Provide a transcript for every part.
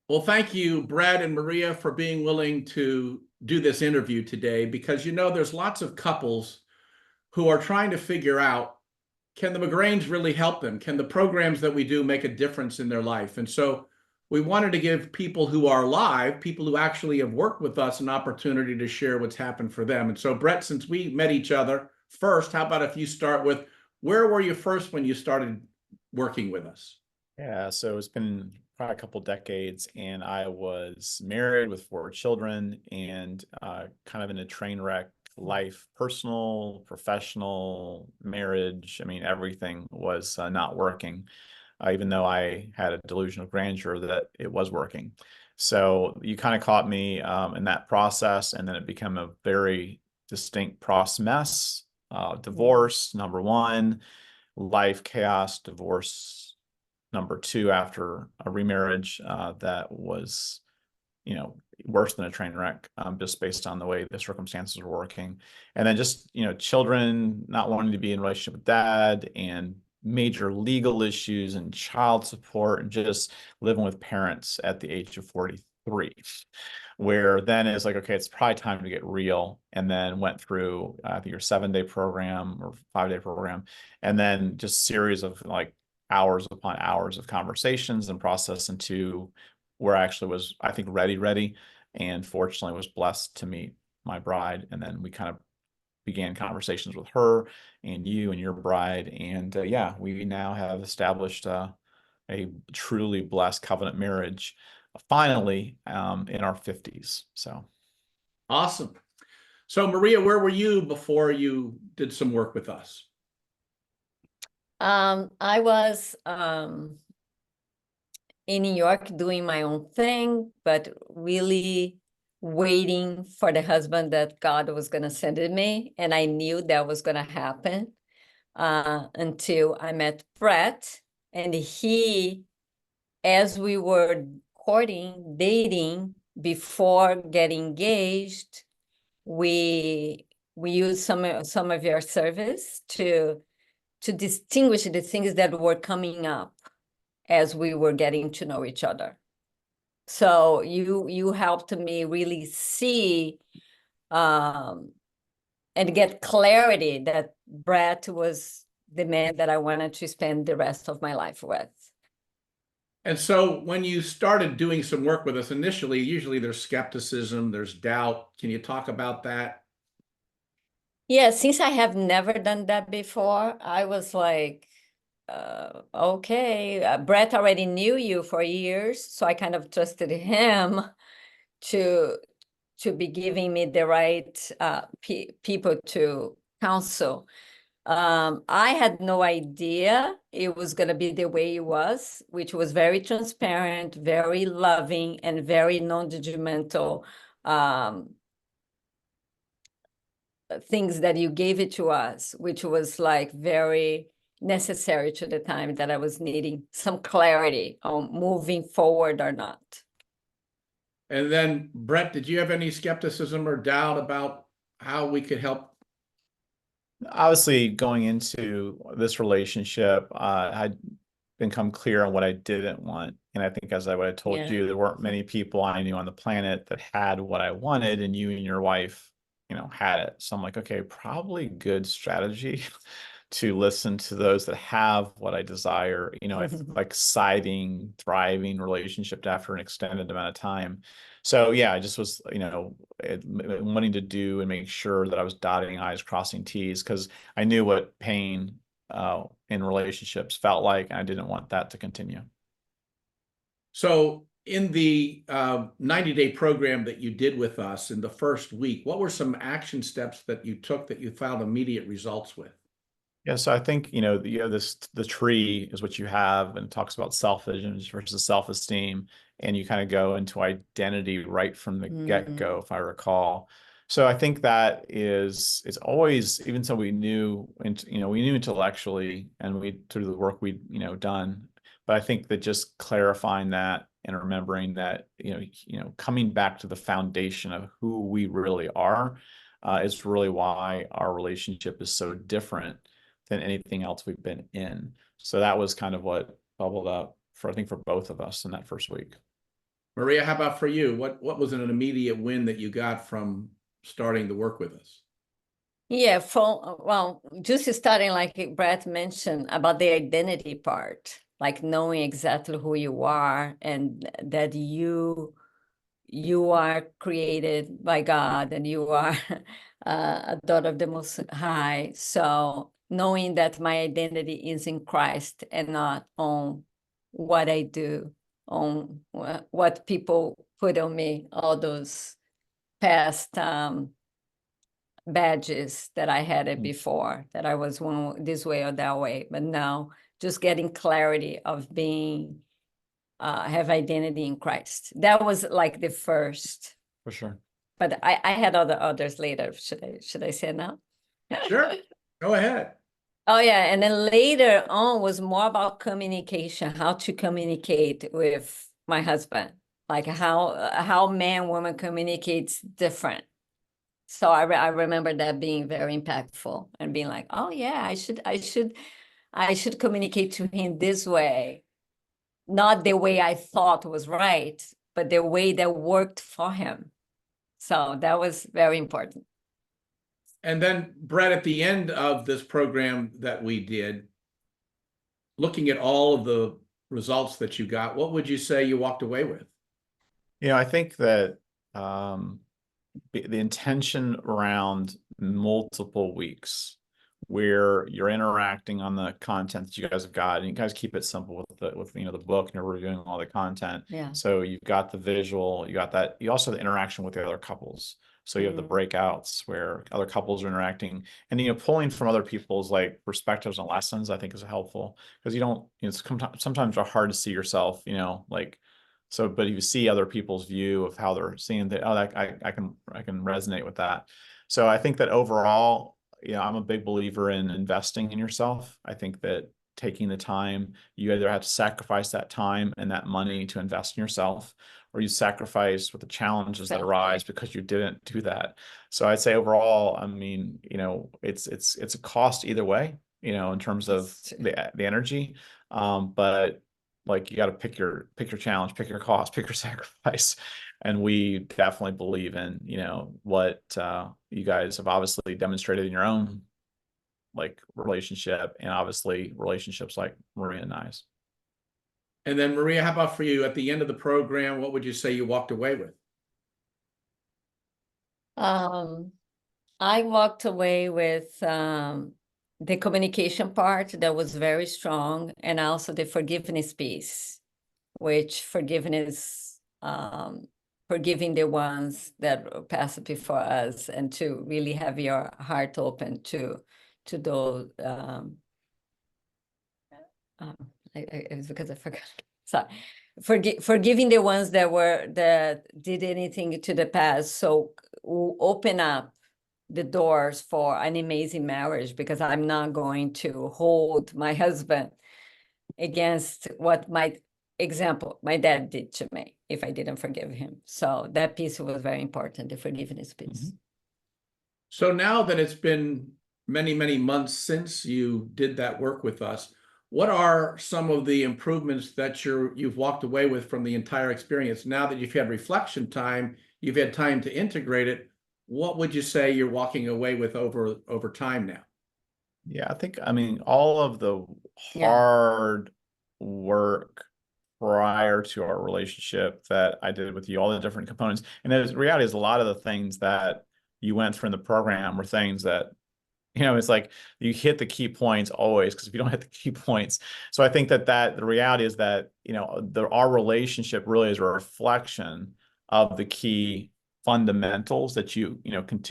Well, thank you, Brad and Maria, for being willing to do this interview today because there's lots of couples who are trying to figure out, can the migraines really help them? Can the programs that we do make a difference in their life? And so we wanted to give people who are live, people who actually have worked with us, an opportunity to share what's happened for them. And so, Brett, since we met each other first, how about if you start with where were you first when you started working with us? Yeah, so it's been probably a couple decades, and I was married with four children and kind of in a train wreck life, personal, professional, marriage. I mean, everything was not working, even though I had a delusion of grandeur that it was working. So you kind of caught me in that process, and then it became a very distinct process mess. Divorce, number one, life chaos, divorce number two after a remarriage that was, worse than a train wreck, just based on the way the circumstances were working. And then just, children not wanting to be in a relationship with dad and major legal issues and child support and just living with parents at the age of 43, where then it's like, okay, it's probably time to get real. And then went through, I think, your 7-day program or 5-day program, and then just series of like hours upon hours of conversations and process into where I actually was, I think, ready, and fortunately was blessed to meet my bride. And then we kind of began conversations with her and you and your bride. And yeah, we now have established a truly blessed covenant marriage, finally, in our 50s. So. Awesome. So, Maria, where were you before you did some work with us? I was in New York doing my own thing, but really waiting for the husband that God was going to send me. And I knew that was going to happen until I met Brett. And he, as we were courting, dating, before getting engaged, we used some of your service to distinguish the things that were coming up as we were getting to know each other. So you helped me really see and get clarity that Brett was the man that I wanted to spend the rest of my life with. And so, when you started doing some work with us initially, usually there's skepticism, there's doubt. Can you talk about that? Yeah, since I have never done that before, I was like, okay, Brett already knew you for years, so I kind of trusted him to be giving me the right people to counsel. I had no idea it was going to be the way it was, which was very transparent, very loving, and very non-judgmental things that you gave it to us, which was like very necessary to the time that I was needing some clarity on moving forward or not. And then, Brett, did you have any skepticism or doubt about how we could help? Obviously, going into this relationship, I'd become clear on what I didn't want. And I think, as what I told Yeah. you, there weren't many people I knew on the planet that had what I wanted, and you and your wife, had it. So I'm like, okay, probably good strategy to listen to those that have what I desire, exciting, thriving relationship after an extended amount of time. So yeah, I just was, wanting to do and make sure that I was dotting I's, crossing T's, because I knew what pain in relationships felt like, and I didn't want that to continue. So, in the 90-day program that you did with us in the first week, what were some action steps that you took that you found immediate results with? Yeah, so I think, the tree is what you have, and it talks about self-image versus self-esteem, and you kind of go into identity right from the get-go, if I recall. So I think that it's always, even so we knew, we knew intellectually, and we through the work we done, but I think that just clarifying that and remembering that, coming back to the foundation of who we really are, is really why our relationship is so different than anything else we've been in. So that was kind of what bubbled up for, I think, for both of us in that first week. Maria, how about for you? What was an immediate win that you got from starting to work with us? Yeah, well, just starting like Brett mentioned about the identity part, like knowing exactly who you are and that you are created by God and you are a daughter of the Most High. So knowing that my identity is in Christ and not on what I do, on what people put on me, all those past badges that I had it before, that I was one this way or that way. But now just getting clarity of being have identity in Christ. That was like the first. For sure. But I had others later. Should I say now? Sure, go ahead. Oh yeah, and then later on was more about communication, how to communicate with my husband, like how man woman communicates different. So I remember that being very impactful and being like, oh yeah, I should communicate to him this way, not the way I thought was right, but the way that worked for him. So that was very important. And then, Brett, at the end of this program that we did, looking at all of the results that you got, what would you say you walked away with? I think that the intention around multiple weeks where you're interacting on the content that you guys have got, and you guys keep it simple with the book, and you're reviewing all the content. Yeah. So you've got the visual, you got that, you also have the interaction with the other couples. So you have the breakouts where other couples are interacting, and pulling from other people's like perspectives and lessons, I think is helpful, because you don't, it's sometimes it's hard to see yourself, like. So, but you see other people's view of how they're seeing that, oh, I can resonate with that. So I think that overall, I'm a big believer in investing in yourself. I think that taking the time, you either have to sacrifice that time and that money to invest in yourself, or you sacrifice with the challenges that arise because you didn't do that. So I'd say overall, I mean, it's a cost either way, in terms of the energy. But like you got to pick your challenge, pick your cost, pick your sacrifice. And we definitely believe in, what you guys have obviously demonstrated in your own like relationship, and obviously relationships like Maria and I's. And then, Maria, how about for you at the end of the program, what would you say you walked away with? I walked away with the communication part that was very strong, and also the forgiveness piece, which forgiveness, forgiving the ones that passed before us, and to really have your heart open to those. It's because I forgot. Sorry, forgiving the ones that did anything to the past. So open up the doors for an amazing marriage, because I'm not going to hold my husband against what my dad did to me if I didn't forgive him. So that piece was very important, the forgiveness piece. So now that it's been many, many months since you did that work with us, what are some of the improvements that you've walked away with from the entire experience? Now that you've had reflection time, you've had time to integrate it, what would you say you're walking away with over time now? Yeah, I mean, all of the hard work prior to our relationship that I did with you, all the different components. And the reality is a lot of the things that you went through in the program were things that, it's like you hit the key points always, because if you don't hit the key points. So I think that the reality is that, our relationship really is a reflection of the key fundamentals that you can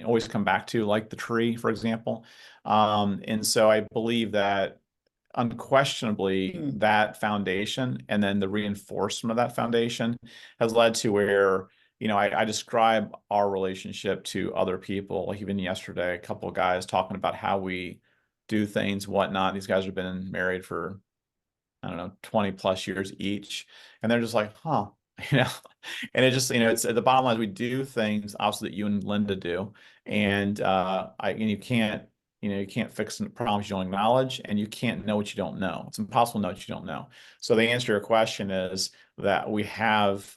always come back to, like the tree, for example. And so I believe that unquestionably that foundation and then the reinforcement of that foundation has led to where, I describe our relationship to other people. Like even yesterday, a couple of guys talking about how we do things, whatnot. These guys have been married for, I don't know, 20 plus years each. And they're just like, huh, and it just, it's at the bottom line, we do things obviously that you and Linda do. And you can't fix problems you don't acknowledge, and you can't know what you don't know. It's impossible to know what you don't know. So the answer to your question is that we have,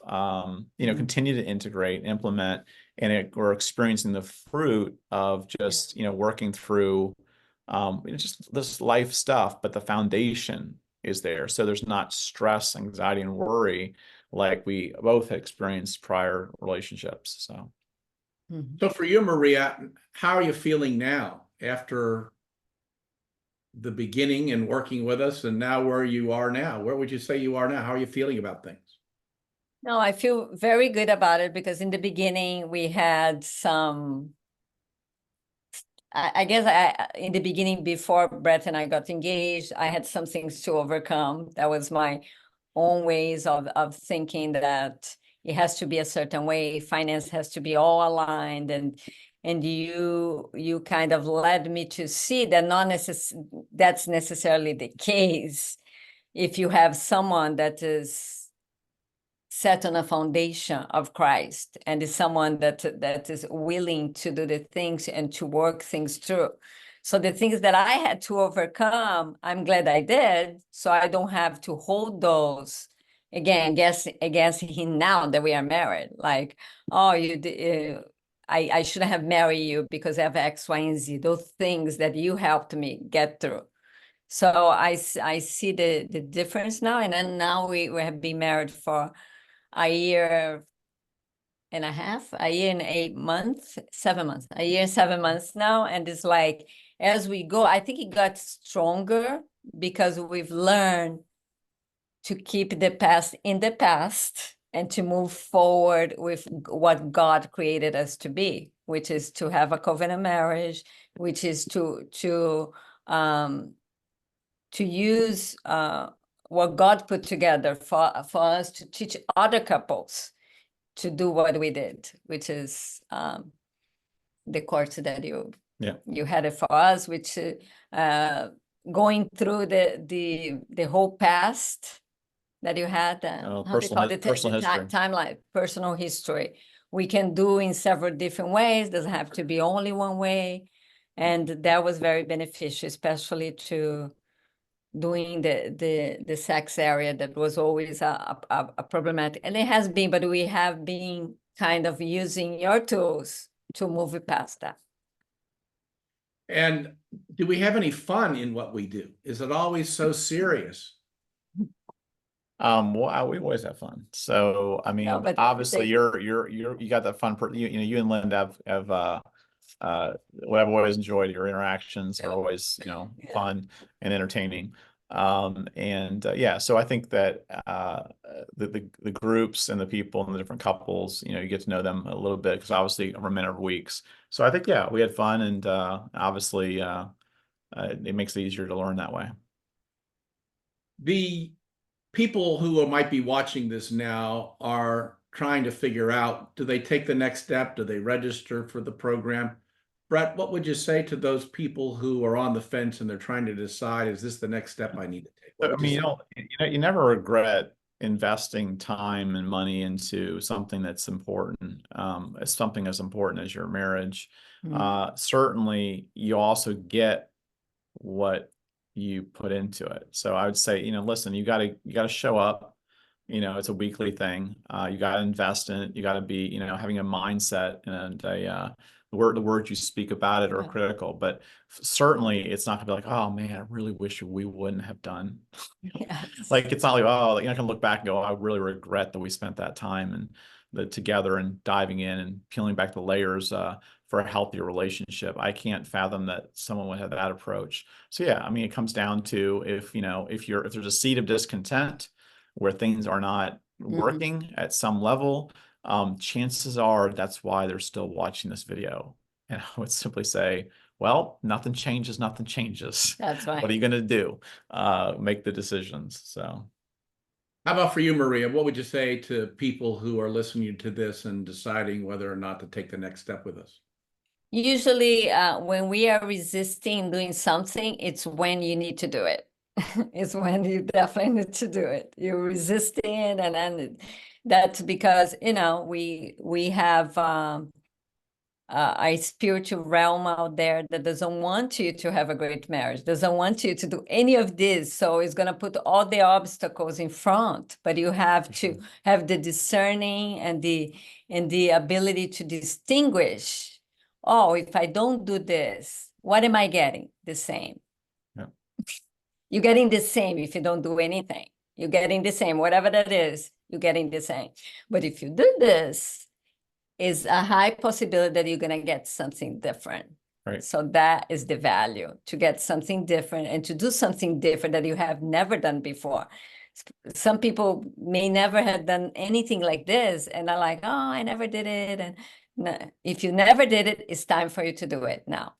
continue to integrate, implement, and we're experiencing the fruit of just, working through just this life stuff, but the foundation is there. So there's not stress, anxiety, and worry like we both experienced prior relationships. So. So for you, Maria, how are you feeling now after the beginning and working with us, and now where you are now? Where would you say you are now? How are you feeling about things? No, I feel very good about it because in the beginning we had some, I guess in the beginning before Brett and I got engaged, I had some things to overcome. That was my own ways of thinking that it has to be a certain way, finance has to be all aligned, and you kind of led me to see that that's necessarily the case if you have someone that is set on a foundation of Christ and is someone that is willing to do the things and to work things through. So the things that I had to overcome, I'm glad I did, so I don't have to hold those again against him now that we are married. Like, oh, I shouldn't have married you because I have X, Y, and Z. Those things that you helped me get through. So I see the difference now, and then now we have been married for a year and a half, a year and 8 months, 7 months, a year and 7 months now. And it's like, as we go, I think it got stronger because we've learned to keep the past in the past and to move forward with what God created us to be, which is to have a covenant marriage, which is to use what God put together for us to teach other couples to do what we did, which is the course that you had it for us, which going through the whole past that you had, personal history. Timeline, personal history. We can do in several different ways. Doesn't have to be only one way, and that was very beneficial, especially to doing the sex area that was always a problematic, and it has been, but we have been kind of using your tools to move it past that. And do we have any fun in what we do? Is it always so serious? Well, we always have fun. So I mean, No, obviously you got that fun you and Linda have what I've always enjoyed. Your interactions are always, fun and entertaining. So I think that the groups and the people and the different couples, you get to know them a little bit because obviously we're men of weeks. So I think, we had fun, and obviously it makes it easier to learn that way. The people who might be watching this now are trying to figure out, do they take the next step? Do they register for the program? Brett, what would you say to those people who are on the fence and they're trying to decide, is this the next step I need to take? I mean, you never regret investing time and money into something that's important, something as important as your marriage. Certainly, you also get what you put into it. So I would say, listen, you got to show up. It's a weekly thing. You got to invest in it. You got to be, having a mindset and the words you speak about it are critical. But certainly, it's not gonna be like, oh man, I really wish we wouldn't have done. Yes. Like, it's not like, oh, you're not gonna look back and go, I really regret that we spent that time and together and diving in and peeling back the layers for a healthier relationship. I can't fathom that someone would have that approach. So I mean, it comes down to if there's a seed of discontent where things are not working at some level, chances are that's why they're still watching this video. And I would simply say, well, nothing changes, nothing changes. That's right. What are you going to do? Make the decisions. So. How about for you, Maria? What would you say to people who are listening to this and deciding whether or not to take the next step with us? Usually when we are resisting doing something, it's when you need to do it. It's when you definitely need to do it. You're resisting, and then that's because, we have a spiritual realm out there that doesn't want you to have a great marriage, doesn't want you to do any of this. So it's going to put all the obstacles in front, but you have to have the discerning and the ability to distinguish. Oh, if I don't do this, what am I getting? The same. Yeah. You're getting the same if you don't do anything. You're getting the same, whatever that is, you're getting the same. But if you do this, is a high possibility that you're going to get something different. Right. So that is the value, to get something different and to do something different that you have never done before. Some people may never have done anything like this and are like, oh, I never did it. And no, if you never did it, it's time for you to do it now.